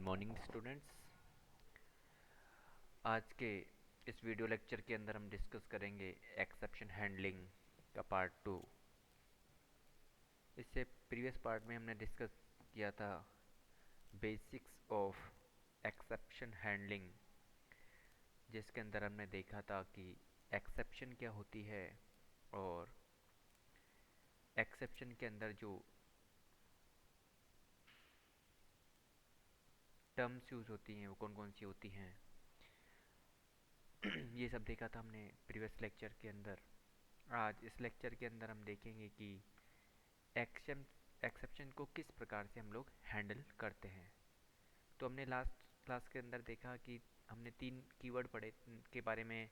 Morning students. आज के इस वीडियो लेक्चर के अंदर हम डिस्कस करेंगे एक्सेप्शन हैंडलिंग का पार्ट 2। इससे प्रीवियस पार्ट में हमने डिस्कस किया था बेसिक्स ऑफ एक्सेप्शन हैंडलिंग, जिसके अंदर हमने देखा था कि एक्सेप्शन क्या होती है और एक्सेप्शन के अंदर जो टर्म्स यूज़ होती हैं वो कौन कौन सी होती हैं ये सब देखा था हमने प्रीवियस लेक्चर के अंदर। आज इस लेक्चर के अंदर हम देखेंगे कि एक्सेप्शन को किस प्रकार से हम लोग हैंडल करते हैं। तो हमने लास्ट क्लास के अंदर देखा कि हमने 3 कीवर्ड पढ़े के बारे में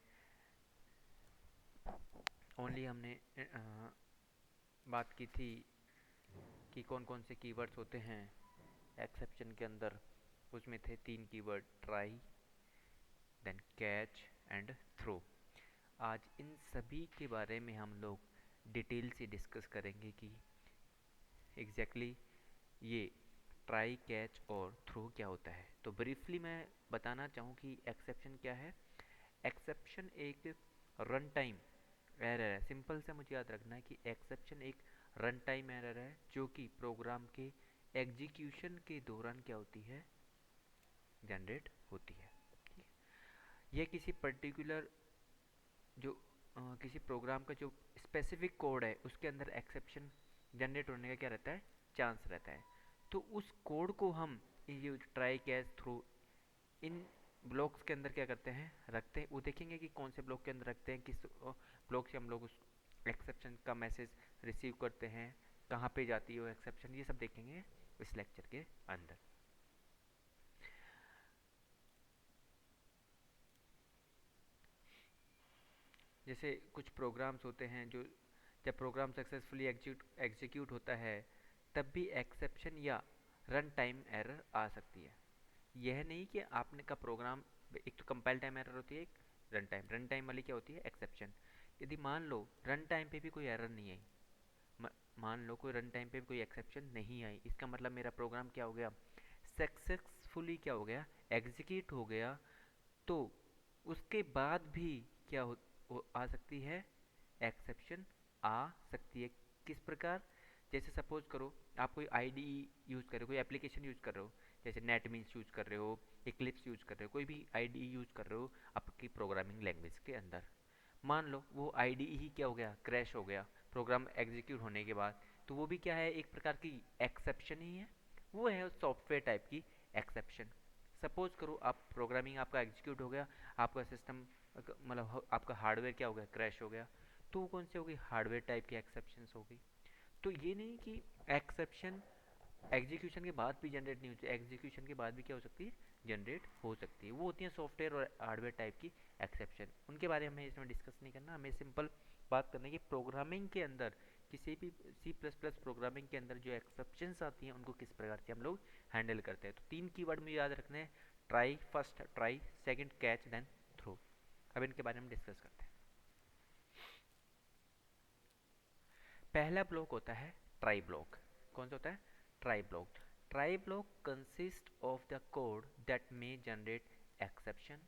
ओनली हमने बात की थी कि कौन कौन से कीवर्ड्स होते हैं एक्सेप्शन के अंदर। उसमें थे 3 keyword, try, then catch and throw. आज इन सभी के बारे में हम लोग डिटेल से डिस्कस करेंगे कि एग्जैक्टली ये ट्राई, कैच और थ्रो क्या होता है। तो ब्रीफली मैं बताना चाहूँ कि एक्सेप्शन क्या है। एक्सेप्शन एक रन टाइम एरर है। सिंपल से मुझे याद रखना है कि एक्सेप्शन एक रन टाइम एरर है जो कि प्रोग्राम के एग्जीक्यूशन के दौरान क्या होती है, जनरेट होती है। यह किसी पर्टिकुलर जो किसी प्रोग्राम का जो स्पेसिफिक कोड है उसके अंदर एक्सेप्शन जनरेट होने का क्या रहता है, चांस रहता है। तो उस कोड को हम ये ट्राई, कैच, थ्रू इन ब्लॉक्स के अंदर क्या करते हैं, रखते हैं। वो देखेंगे कि कौन से ब्लॉक के अंदर रखते हैं, किस ब्लॉक से हम लोग उस एक्सेप्शन का मैसेज रिसीव करते हैं, कहाँ पे जाती है वो एक्सेप्शन, ये सब देखेंगे इस लेक्चर के अंदर। जैसे कुछ प्रोग्राम्स होते हैं जो जब प्रोग्राम सक्सेसफुली एग्जीक्यूट होता है तब भी एक्सेप्शन या रन टाइम एरर आ सकती है। यह नहीं कि आपने का प्रोग्राम, एक तो कंपाइल टाइम एरर होती है, एक रन टाइम वाली क्या होती है, एक्सेप्शन। यदि मान लो रन टाइम पे भी कोई एरर नहीं आई, मान लो कोई रन टाइम पे भी कोई एक्सेप्शन नहीं आई, इसका मतलब मेरा प्रोग्राम क्या हो गया, सक्सेसफुली क्या हो गया, एग्जीक्यूट हो गया। तो उसके बाद भी क्या हो आ सकती है, एक्सेप्शन आ सकती है। किस प्रकार, जैसे सपोज करो आप कोई आईडी यूज़ कर रहे हो, कोई एप्लीकेशन यूज़ कर रहे हो, जैसे नेटबीन्स यूज़ कर रहे हो, इक्लिप्स यूज़ कर रहे हो, कोई भी आईडी यूज़ कर रहे हो आपकी प्रोग्रामिंग लैंग्वेज के अंदर। मान लो वो आईडी ही क्या हो गया, क्रैश हो गया प्रोग्राम एग्जीक्यूट होने के बाद, तो वो भी क्या है, एक प्रकार की एक्सेप्शन ही है। वो है सॉफ्टवेयर टाइप की एक्सेप्शन। सपोज करो आप प्रोग्रामिंग आपका एग्जीक्यूट हो गया, आपका सिस्टम मतलब आपका हार्डवेयर क्या हो गया, क्रैश हो गया, तो वो कौन सी होगी, हार्डवेयर टाइप की एक्सेप्शंस होगी। तो ये नहीं कि एक्सेप्शन एग्जीक्यूशन के बाद भी जनरेट नहीं होती, एग्जीक्यूशन के बाद भी क्या हो सकती है, जनरेट हो सकती है। वो होती है सॉफ्टवेयर और हार्डवेयर टाइप की एक्सेप्शन। उनके बारे में इसमें डिस्कस नहीं करना, हमें सिंपल बात करनी है कि प्रोग्रामिंग के अंदर, किसी भी C++ प्रोग्रामिंग के अंदर जो एक्सेप्शंस आती हैं उनको किस प्रकार से हम लोग हैंडल करते हैं। तो 3 कीवर्ड मुझे याद रखने हैं, try, first try, second catch, then throw. अब इनके बारे में डिस्कस करते हैं। पहला ब्लॉक होता है ट्राई ब्लॉक। कौन सा होता है, try block. Try block consist of the code that may generate exception.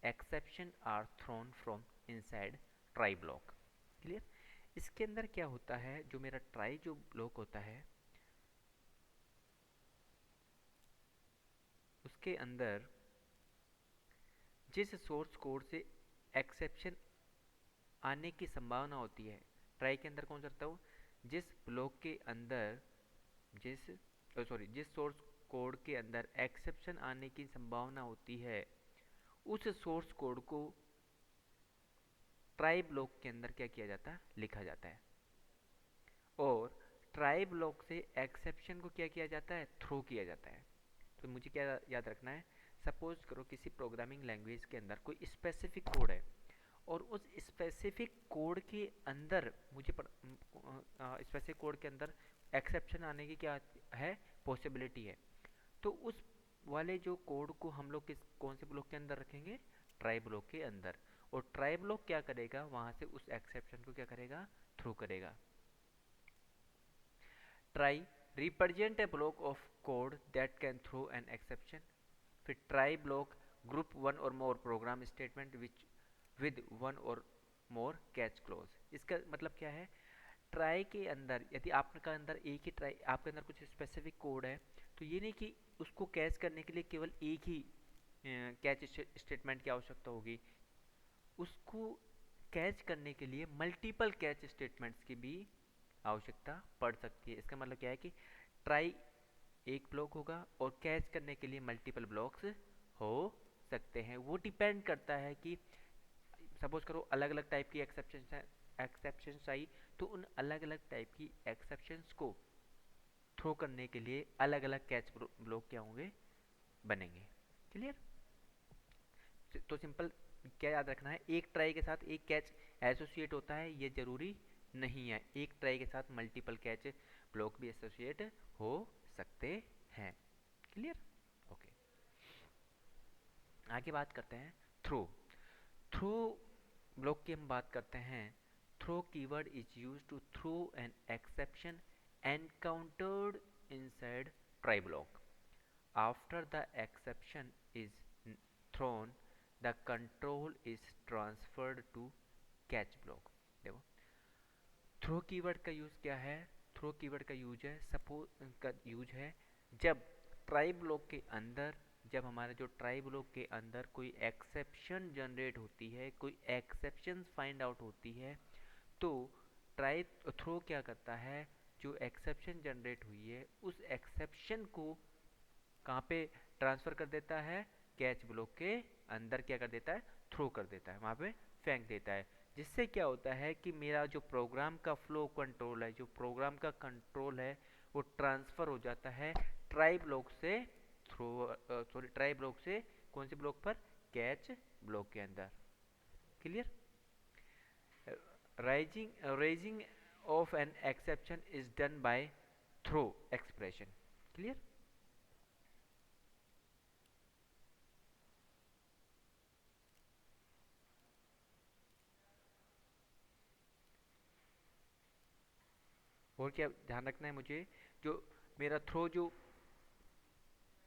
Exception are thrown from inside try block. Clear. इसके अंदर क्या होता है, जो मेरा ट्राई जो ब्लॉक होता है उसके अंदर जिस सोर्स कोड से एक्सेप्शन आने की संभावना होती है, ट्राई के अंदर कौन सा रखता हूँ, जिस ब्लॉक के अंदर जिस जिस सोर्स कोड के अंदर एक्सेप्शन आने की संभावना होती है उस सोर्स कोड को ट्राई ब्लॉक के अंदर क्या किया जाता है, लिखा जाता है। और ट्राई ब्लॉक से एक्सेप्शन को क्या किया जाता है, थ्रो किया जाता है। तो मुझे क्या याद रखना है, सपोज करो किसी प्रोग्रामिंग लैंग्वेज के अंदर कोई स्पेसिफिक कोड है और उस स्पेसिफिक कोड के अंदर मुझे स्पेसिफिक कोड के अंदर एक्सेप्शन आने की क्या है, पॉसिबिलिटी है। तो उस वाले जो कोड को हम लोग किस कौन से ब्लॉक के अंदर रखेंगे, ट्राई ब्लॉक के अंदर। और ट्राई ब्लॉक क्या करेगा, वहां से उस एक्सेप्शन को क्या करेगा, थ्रो करेगा। Try represent a block of code that can throw an exception. फिर try block group one or more program statement which with one or more catch close. इसका मतलब क्या है, ट्राई के अंदर यदि आपके अंदर एक ही ट्राई, आपके अंदर कुछ स्पेसिफिक कोड है, तो ये नहीं कि उसको कैच करने के लिए केवल एक ही कैच स्टेटमेंट की आवश्यकता होगी, उसको कैच करने के लिए मल्टीपल कैच स्टेटमेंट्स की भी आवश्यकता पड़ सकती है। इसका मतलब क्या है कि ट्राई एक ब्लॉक होगा और कैच करने के लिए मल्टीपल ब्लॉक्स हो सकते हैं। वो डिपेंड करता है कि सपोज करो अलग अलग टाइप की एक्सेप्शंस आई, तो उन अलग अलग टाइप की एक्सेप्शंस को थ्रो करने के लिए अलग अलग कैच ब्लॉक क्या होंगे, बनेंगे। क्लियर? तो सिंपल क्या याद रखना है, एक ट्राई के साथ एक कैच एसोसिएट होता है ये जरूरी नहीं है, एक ट्राई के साथ मल्टीपल कैच ब्लॉक भी एसोसिएट हो सकते हैं। क्लियर? ओके, आगे बात करते हैं थ्रो। थ्रो ब्लॉक की हम बात करते हैं। Throw keyword is used to throw an exception encountered inside try block. After the exception is thrown the control is transferred to catch block. देखो थ्रो कीवर्ड का यूज क्या है, थ्रो कीवर्ड का यूज है सपोज का use है जब try block के अंदर, जब हमारे जो ट्राई ब्लॉक के अंदर कोई एक्सेप्शन जनरेट होती है, कोई एक्सेप्शन फाइंड आउट होती है, तो ट्राई थ्रो क्या करता है, जो एक्सेप्शन जनरेट हुई है उस एक्सेप्शन को कहाँ पे ट्रांसफर कर देता है, कैच ब्लॉक के अंदर क्या कर देता है, थ्रो कर देता है, वहाँ पे फेंक देता है। जिससे क्या होता है कि मेरा जो प्रोग्राम का फ्लो कंट्रोल है, जो प्रोग्राम का कंट्रोल है, वो ट्रांसफर हो जाता है ट्राई ब्लॉक से थ्रो, सॉरी ट्राई ब्लॉक से कौन से ब्लॉक पर, कैच ब्लॉक के अंदर। Clear? Raising of an exception is done by throw expression. Clear? और क्या ध्यान रखना है मुझे, जो मेरा थ्रो जो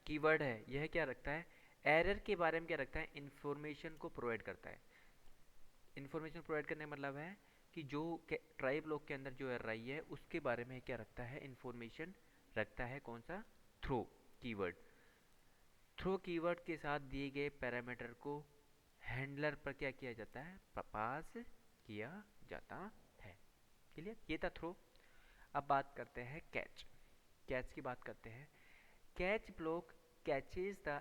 कीवर्ड है यह क्या रखता है, एरर के बारे में क्या रखता है, इंफॉर्मेशन को प्रोवाइड करता है। इंफॉर्मेशन प्रोवाइड करने का मतलब है कि जो ट्राई ब्लॉक के अंदर जो एरर आई है उसके बारे में क्या रखता है, इंफॉर्मेशन रखता है। कौन सा, थ्रो कीवर्ड। थ्रो कीवर्ड के साथ दिए गए पैरामीटर को हैंडलर पर क्या किया जाता है, पास किया जाता है। क्लियर? ये था थ्रो। अब बात करते हैं कैच। कैच की बात करते हैं। Catch block catches the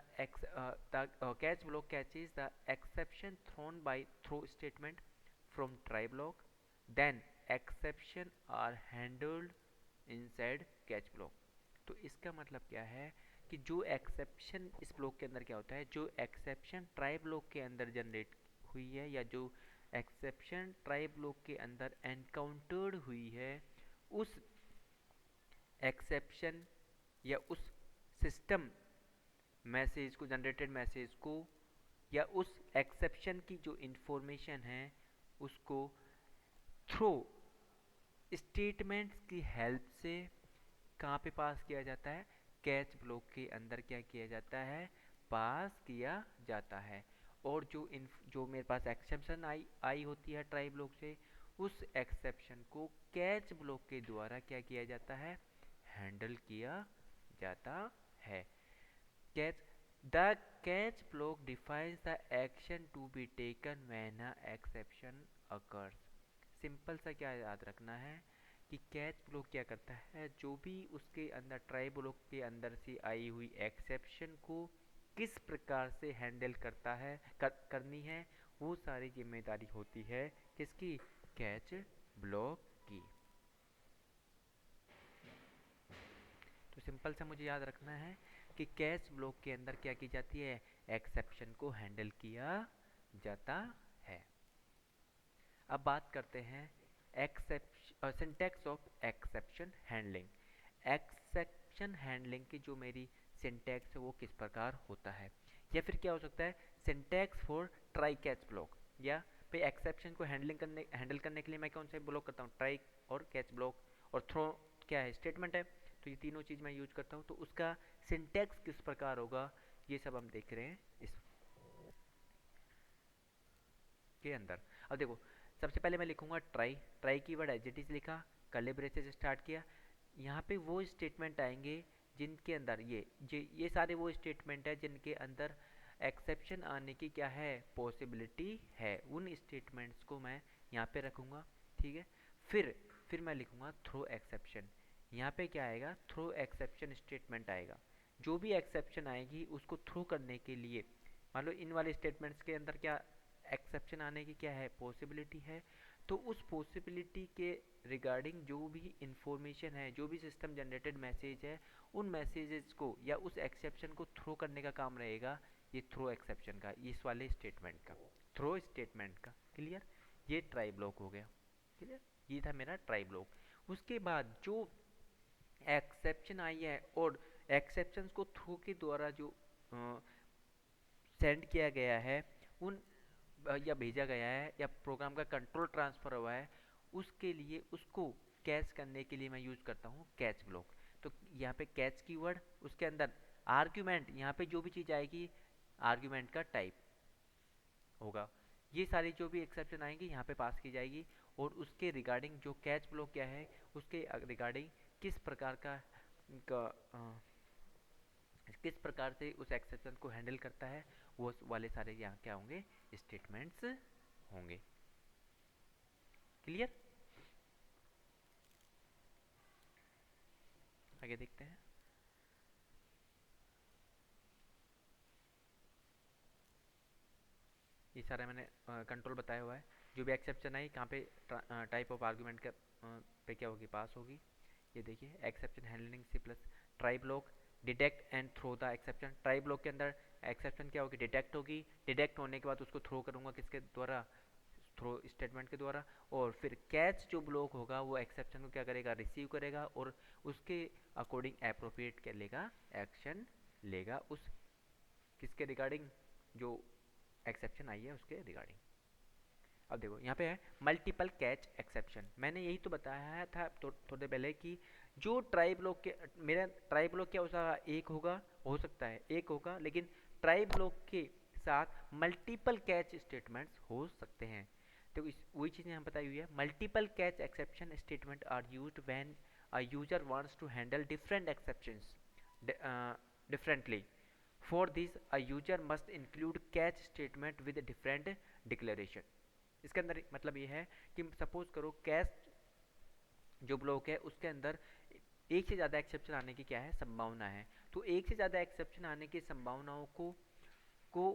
catch block catches the exception thrown by throw statement from try block, then exception are handled inside catch block। तो इसका मतलब क्या है कि जो एक्सेप्शन इस ब्लॉक के अंदर क्या होता है, जो एक्सेप्शन ट्राई ब्लॉक के अंदर जनरेट हुई है या जो एक्सेप्शन ट्राई ब्लॉक के अंदर एनकाउंटर्ड हुई है, उस एक्सेप्शन या उस सिस्टम मैसेज को, जनरेटेड मैसेज को, या उस एक्सेप्शन की जो इंफॉर्मेशन है उसको थ्रो स्टेटमेंट्स की हेल्प से कहाँ पे पास किया जाता है, कैच ब्लॉक के अंदर क्या किया जाता है, पास किया जाता है। और जो मेरे पास एक्सेप्शन आई होती है ट्राई ब्लॉक से, उस एक्सेप्शन को कैच ब्लॉक के द्वारा क्या किया जाता है, हैंडल किया जाता है। Catch the catch block defines the action to be taken when a exception occurs. Simple सा क्या याद रखना है कि कैच ब्लॉक क्या करता है, जो भी उसके अंदर ट्राई ब्लॉक के अंदर से आई हुई एक्सेप्शन को किस प्रकार से हैंडल करता है, करनी है, वो सारी जिम्मेदारी होती है किसकी, कैच ब्लॉक की। तो सिंपल सा मुझे याद रखना है कि कैच ब्लॉक के अंदर क्या की जाती है, एक्सेप्शन को हैंडल किया जाता है। अब बात करते हैं exception, syntax of exception handling. Exception handling की जो मेरी सिंटैक्स है वो किस प्रकार होता है, या फिर क्या हो सकता है, syntax for try catch block, या फिर एक्सेप्शन को हैंडल करने के लिए मैं कौन से ब्लॉक करता हूँ, ट्राई और कैच ब्लॉक, और थ्रो क्या है, स्टेटमेंट है। तो ये तीनों चीज़ मैं यूज करता हूँ, तो उसका सिंटैक्स किस प्रकार होगा ये सब हम देख रहे हैं इस के अंदर। अब देखो, सबसे पहले मैं लिखूंगा ट्राई, ट्राई कीवर्ड एडजेक्टिव लिखा, कर्ली ब्रेसेस स्टार्ट किया। यहाँ पे वो स्टेटमेंट आएंगे जिनके अंदर ये सारे वो स्टेटमेंट है जिनके अंदर एक्सेप्शन आने की क्या है, पॉसिबिलिटी है। उन स्टेटमेंट्स को मैं यहाँ पे रखूँगा, ठीक है। फिर मैं लिखूँगा थ्रो एक्सेप्शन। यहाँ पे क्या आएगा, थ्रो एक्सेप्शन स्टेटमेंट आएगा। जो भी एक्सेप्शन आएगी उसको थ्रो करने के लिए, मान लो इन वाले स्टेटमेंट्स के अंदर क्या एक्सेप्शन आने की क्या है, पॉसिबिलिटी है, तो उस पॉसिबिलिटी के रिगार्डिंग जो भी इंफॉर्मेशन है, जो भी सिस्टम जनरेटेड मैसेज है, उन मैसेजेस को या उस एक्सेप्शन को थ्रो करने का काम रहेगा ये थ्रो एक्सेप्शन का, इस वाले स्टेटमेंट का, थ्रो स्टेटमेंट का। क्लियर, ये ट्राई ब्लॉक हो गया। क्लियर, ये था मेरा ट्राई ब्लॉक। उसके बाद जो एक्सेप्शन आई है और एक्सेप्शंस को थ्रो के द्वारा जो सेंड किया गया है उन या भेजा गया है या प्रोग्राम का कंट्रोल ट्रांसफर हुआ है, उसके लिए उसको कैच करने के लिए मैं यूज करता हूँ कैच ब्लॉक। तो यहाँ पे कैच कीवर्ड, उसके अंदर आर्ग्यूमेंट, यहाँ पे जो भी चीज़ आएगी आर्ग्यूमेंट का टाइप होगा, ये सारी जो भी एक्सेप्शन आएंगी यहाँ पे पास की जाएगी। और उसके रिगार्डिंग जो कैच ब्लॉक क्या है उसके रिगार्डिंग किस प्रकार किस प्रकार से उस एक्सेप्शन को हैंडल करता है, वो वाले सारे यहाँ क्या होंगे, स्टेटमेंट्स होंगे। क्लियर, आगे देखते हैं। ये सारा मैंने कंट्रोल बताया हुआ है। जो भी एक्सेप्शन आई कहाँ पे टाइप ऑफ आर्गुमेंट का पे क्या होगी, पास होगी। ये देखिए exception handling C plus try block, detect and throw the exception. Try block के अंदर एक्सेप्शन क्या होगी, डिटेक्ट होगी, डिटेक्ट होने के बाद उसको थ्रो करूँगा किसके द्वारा, थ्रो स्टेटमेंट के द्वारा। और फिर कैच जो ब्लॉक होगा वो एक्सेप्शन को क्या करेगा, रिसीव करेगा और उसके अकॉर्डिंग अप्रोप्रिएट क्या लेगा, एक्शन लेगा उस किसके रिगार्डिंग, जो एक्सेप्शन आई है उसके रिगार्डिंग। अब देखो यहाँ पे है मल्टीपल कैच एक्सेप्शन। मैंने यही तो बताया था तो थोड़े पहले कि जो ट्राई ब्लॉक के, मेरा ट्राई ब्लॉक क्या हो सकता है एक होगा, लेकिन ट्राई ब्लॉक के साथ मल्टीपल कैच स्टेटमेंट्स हो सकते हैं। तो इस वही चीज़ यहाँ बताई हुई है, multiple catch exception statement are used when a user wants to handle different exceptions differently. For this, a user must include catch statement with a different declaration. इसके अंदर मतलब ये है कि सपोज करो कैच जो ब्लॉक है उसके अंदर एक से ज़्यादा एक्सेप्शन आने की क्या है, संभावना है। तो एक से ज़्यादा एक्सेप्शन आने की संभावनाओं को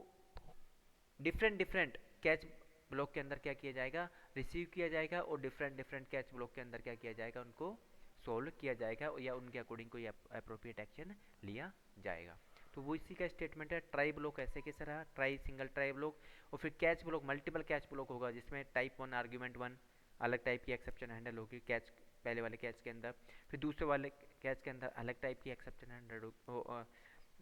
डिफरेंट डिफरेंट कैच ब्लॉक के अंदर क्या किया जाएगा, रिसीव किया जाएगा और डिफरेंट डिफरेंट कैच ब्लॉक के अंदर क्या किया जाएगा, उनको सोल्व किया जाएगा या उनके अकॉर्डिंग कोई अप्रोप्रिएट एक्शन लिया जाएगा। तो वो इसी का स्टेटमेंट है। ट्राई ब्लॉक ऐसे कैसे रहा, ट्राई सिंगल ट्राई ब्लॉक। और फिर catch block multiple catch block होगा जिसमें टाइप वन आर्ग्यूमेंट वन अलग टाइप की एक्सेप्शन हैंडल होगी कैच पहले वाले कैच के अंदर, फिर दूसरे वाले कैच के अंदर अलग टाइप की एक्सेप्शन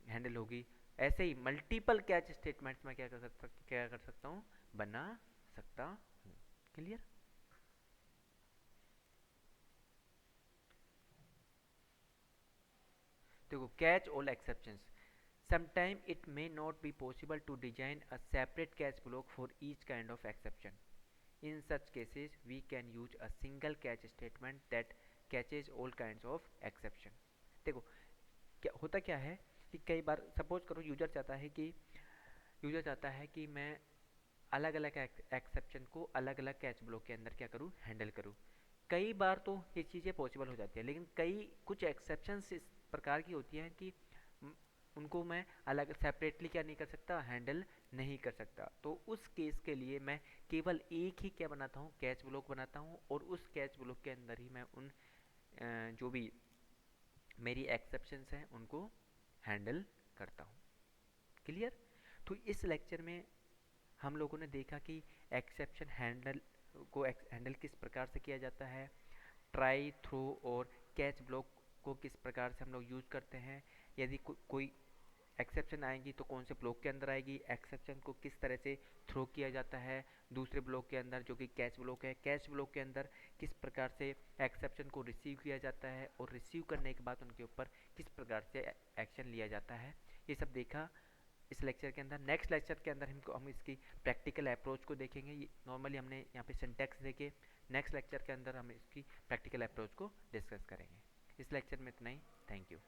हैंडल होगी। ऐसे ही मल्टीपल कैच स्टेटमेंट्स में क्या कर सकता हूँ, बना सकता हूँ। क्लियर, देखो catch all exceptions. Sometimes it may not be possible to design a separate catch block for each kind of exception. In such cases, we can use a single catch statement that catches all kinds of exception. देखो क्या होता क्या है कि कई बार suppose करो user चाहता है कि मैं अलग अलग एक्सेप्शन को अलग अलग कैच ब्लॉक के अंदर क्या करूँ, हैंडल करूँ। कई बार तो ये चीज़ें पॉसिबल हो जाती है, लेकिन कुछ एक्सेप्शंस इस प्रकार की होती हैं कि उनको मैं अलग सेपरेटली क्या नहीं कर सकता, हैंडल नहीं कर सकता। तो उस केस के लिए मैं केवल एक ही क्या बनाता हूँ, कैच ब्लॉक बनाता हूँ और उस कैच ब्लॉक के अंदर ही मैं उन जो भी मेरी एक्सेप्शंस हैं उनको हैंडल करता हूँ। क्लियर, तो इस लेक्चर में हम लोगों ने देखा कि एक्सेप्शन हैंडल किस प्रकार से किया जाता है, ट्राई थ्रो और कैच ब्लॉक को किस प्रकार से हम लोग यूज़ करते हैं। यदि कोई एक्सेप्शन आएंगी तो कौन से ब्लॉक के अंदर आएगी, एक्सेप्शन को किस तरह से थ्रो किया जाता है दूसरे ब्लॉक के अंदर जो कि कैच ब्लॉक है, कैच ब्लॉक के अंदर किस प्रकार से एक्सेप्शन को रिसीव किया जाता है और रिसीव करने के बाद उनके ऊपर किस प्रकार से एक्शन लिया जाता है, ये सब देखा इस लेक्चर के अंदर। नेक्स्ट लेक्चर के अंदर हम इसकी प्रैक्टिकल अप्रोच को देखेंगे। नॉर्मली हमने यहाँ पे सिंटैक्स देखे, नेक्स्ट लेक्चर के अंदर हम इसकी प्रैक्टिकल अप्रोच को डिस्कस करेंगे। इस लेक्चर में इतना ही। Thank you.